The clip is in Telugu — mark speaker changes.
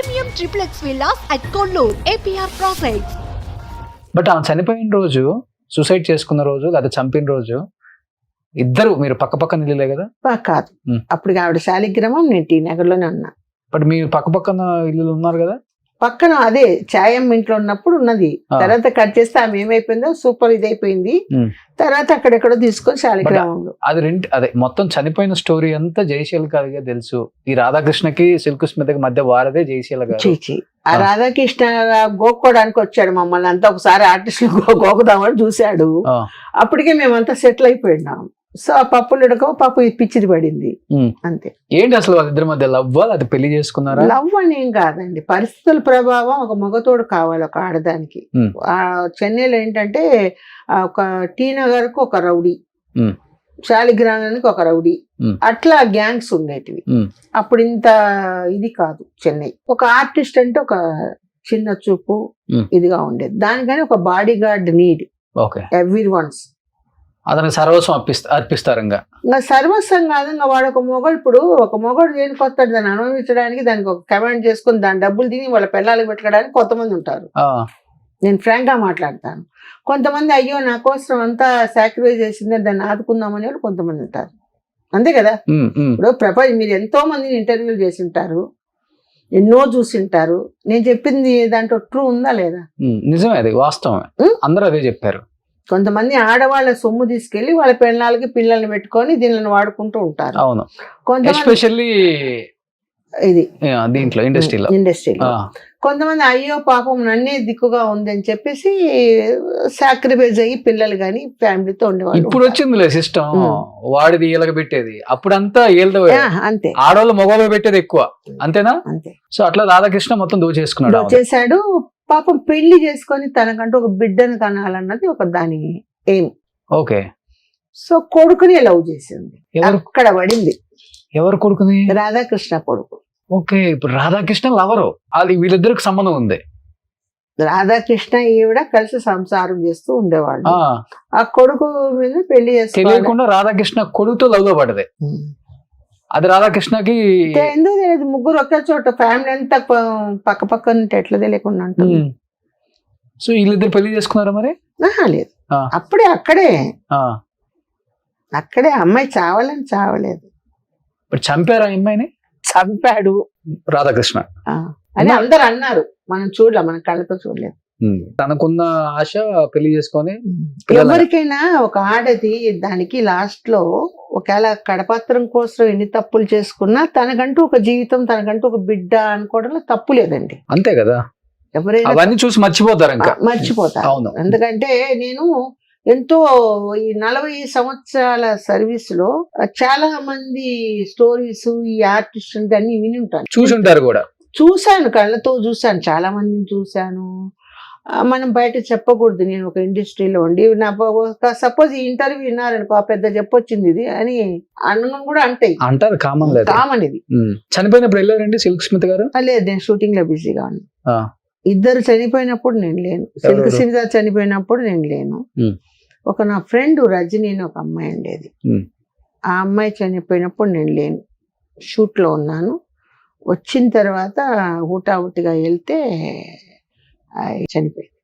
Speaker 1: Premium triplex villas at Kollur, APR Projects.
Speaker 2: But ఆమె చనిపోయిన రోజు, సూసైడ్ చేసుకున్న రోజు, లేదా చంపిన రోజు ఇద్దరు మీరు పక్క పక్కన ఇల్లులే కదా?
Speaker 3: కాదు, అప్పుడు ఆవిడ శాలిగ్రామం, నేను టీ నగర్లోనే ఉన్నా.
Speaker 2: బట్ మీరు పక్క పక్కన ఇల్లులు ఉన్నారు కదా?
Speaker 3: పక్కన అదే ఛాయం ఇంట్లో ఉన్నప్పుడు ఉన్నది. తర్వాత కట్ చేస్తే ఆమె ఏమైపోయిందో సూపర్ ఇదైపోయింది. తర్వాత అక్కడెక్కడో తీసుకొని శాలిగ్రామంలో
Speaker 2: అది అదే మొత్తం చనిపోయిన స్టోరీ అంతా జయశీల గారిగా తెలుసు. ఈ రాధాకృష్ణకి సిల్క్ స్మితకి మధ్య వారదే జయశీల గారు.
Speaker 3: చీచి ఆ రాధాకృష్ణ గోక్కోడానికి వచ్చాడు మమ్మల్ని అంతా. ఒకసారి ఆర్టిస్టులు గోకుదామని చూశాడు. అప్పటికే మేమంతా సెటిల్ అయిపోయినాం. సో ఆ పప్పులు ఉడకో పాపు పిచ్చిది పడింది అంతే.
Speaker 2: ఏంటి అసలు వాళ్ళిద్దరి మధ్య లవ్? అది పెళ్లి చేసుకున్నారా?
Speaker 3: లవ్ అని ఏం కాదండి, పరిస్థితుల ప్రభావం. ఒక మగతోడు కావాలి ఒక ఆడదానికి. ఆ చెన్నైలో ఏంటంటే ఒక టీ నగర్ కు ఒక రౌడీ, శాలిగ్రామానికి ఒక రౌడీ, అట్లా గ్యాంగ్స్ ఉండేటివి. అప్పుడు ఇంత ఇది కాదు చెన్నై. ఒక ఆర్టిస్ట్ అంటే ఒక చిన్న చూపు ఇదిగా ఉండేది. దానికని ఒక body guard need every once.
Speaker 2: అతనికి సర్వస్వం అర్పిస్తారు. ఇంకా
Speaker 3: సర్వస్వం కాదు, ఇంకా వాడు ఒక మొగడు. ఇప్పుడు ఒక మొగడు దేనికి వస్తాడు? దాన్ని అనుభవించడానికి, దానికి ఒక కమాండ్ చేసుకుని దాని డబ్బులు తిని వాళ్ళ పిల్లలకి పెట్టడానికి కొంతమంది ఉంటారు. నేను ఫ్రాంక్ గా మాట్లాడతాను. కొంతమంది అయ్యో నా కోసం అంతా సాక్రిఫైస్ చేసిందే దాన్ని ఆదుకుందామని వాళ్ళు కొంతమంది ఉంటారు. అంతే కదా? ఇప్పుడు ప్రపంచం మీరు ఎంతో మందిని ఇంటర్వ్యూలు చేసి ఉంటారు, ఎన్నో చూసింటారు. నేను చెప్పింది దాంట్లో ట్రూ ఉందా లేదా?
Speaker 2: నిజమే, అది వాస్తవమే. అందరూ అదే చెప్పారు.
Speaker 3: కొంతమంది ఆడవాళ్ళ సొమ్ము తీసుకెళ్లి వాళ్ళ పిల్లలకి పిల్లల్ని పెట్టుకొని దీనిని వాడుకుంటూ ఉంటారు.
Speaker 2: అవును, ఎస్పెషల్లీ
Speaker 3: ఇది
Speaker 2: దీంట్లో ఇండస్ట్రీలో.
Speaker 3: కొంతమంది అయ్యో పాపం నన్నే దిక్కుగా ఉందని చెప్పేసి సాక్రిఫైస్ అయ్యి పిల్లలు గాని ఫ్యామిలీతో ఉండేవాళ్ళు.
Speaker 2: ఇప్పుడు వచ్చిందిలే సిస్టమ్, వాడిది ఈలగ పెట్టేది. అప్పుడంతా
Speaker 3: అంతే,
Speaker 2: ఆడవాళ్ళు మగవాళ్ళు పెట్టేది ఎక్కువ. అంతేనా?
Speaker 3: అంతే.
Speaker 2: సో అట్లా రాధాకృష్ణ మొత్తం దోచేసుకున్నాడు.
Speaker 3: చేశాడు పాపం. పెళ్లి చేసుకొని తనకంటూ ఒక బిడ్డను కనాలన్నది ఒక దాని ఎయిమ్.
Speaker 2: ఓకే.
Speaker 3: సో కొడుకుని లవ్ చేసింది. అక్కడ పడింది.
Speaker 2: ఎవరు కొడుకుని?
Speaker 3: రాధాకృష్ణ కొడుకు.
Speaker 2: ఓకే. ఇప్పుడు రాధాకృష్ణ లవరు, అది వీళ్ళిద్దరికి సంబంధం ఉంది.
Speaker 3: రాధాకృష్ణ ఈవిడ కలిసి సంసారం చేస్తూ ఉండేవాళ్ళు. ఆ కొడుకు మీద పెళ్లి చేస్తే
Speaker 2: తెలియకుండా రాధాకృష్ణ కొడుకుతో లవ్ లో పడదే. అది రాధాకృష్ణకి
Speaker 3: ఎందుకు తెలియదు. ముగ్గురు ఒకే చోట, ఫ్యామిలీ అంతా పక్క పక్క ఎట్లా తెలియకుండా ఉంటుంది.
Speaker 2: సో వీళ్ళిద్దరు పెళ్లి చేసుకున్నారా మరి?
Speaker 3: లేదు, అప్పుడే అక్కడే అమ్మాయి చావాలని చావలేదు.
Speaker 2: చంపారా అమ్మాయిని?
Speaker 3: చంపాడు
Speaker 2: రాధాకృష్ణ
Speaker 3: అని అందరు అన్నారు. మనం చూడలే, మన కళ్ళతో చూడలేదు.
Speaker 2: తనకున్న ఆశ పెళ్లి చేసుకొని.
Speaker 3: ఎవరికైనా ఒక ఆడది దానికి లాస్ట్ లో ఒకవేళ కడపత్రం కోసం ఎన్ని తప్పులు చేసుకున్నా తనకంటూ ఒక జీవితం, తనకంటూ ఒక బిడ్డ అనుకోవడంలో తప్పు లేదండి.
Speaker 2: అంతే కదా?
Speaker 3: ఎవరైనా
Speaker 2: అవన్నీ చూసి మర్చిపోతారు, ఇంకా
Speaker 3: మర్చిపోతారు. ఎందుకంటే నేను ఎంతో ఈ 40 సంవత్సరాల సర్వీస్ లో చాలా మంది స్టోరీస్, ఈ ఆర్టిస్ట్ అన్ని విని ఉంటాను,
Speaker 2: చూసి ఉంటారు కూడా.
Speaker 3: చూశాను, కళ్ళతో చూశాను, చాలా మందిని చూశాను. మనం బయట చెప్పకూడదు. నేను ఒక ఇండస్ట్రీలో ఉండి నా సపోజ్ ఈ ఇంటర్వ్యూ విన్నారనుకో, ఆ పెద్ద చెప్పొచ్చింది ఇది అని అన్నం కూడా
Speaker 2: అంటారు.
Speaker 3: కామన్ ఇది.
Speaker 2: చనిపోయినప్పుడు వెళ్ళారండి సిల్క్ స్మిత్ గారు?
Speaker 3: లేదు, నేను షూటింగ్ లో బిజీగా ఉన్నా. ఇద్దరు చనిపోయినప్పుడు నేను లేను. సిల్క్ స్మిత చనిపోయినప్పుడు నేను లేను. ఒక నా ఫ్రెండ్ రజని అని ఒక అమ్మాయి ఉండేది. ఆ అమ్మాయి చనిపోయినప్పుడు నేను లేను, షూట్ లో ఉన్నాను. వచ్చిన తర్వాత హుటాహుటిగా వెళ్తే చనిపోయింది.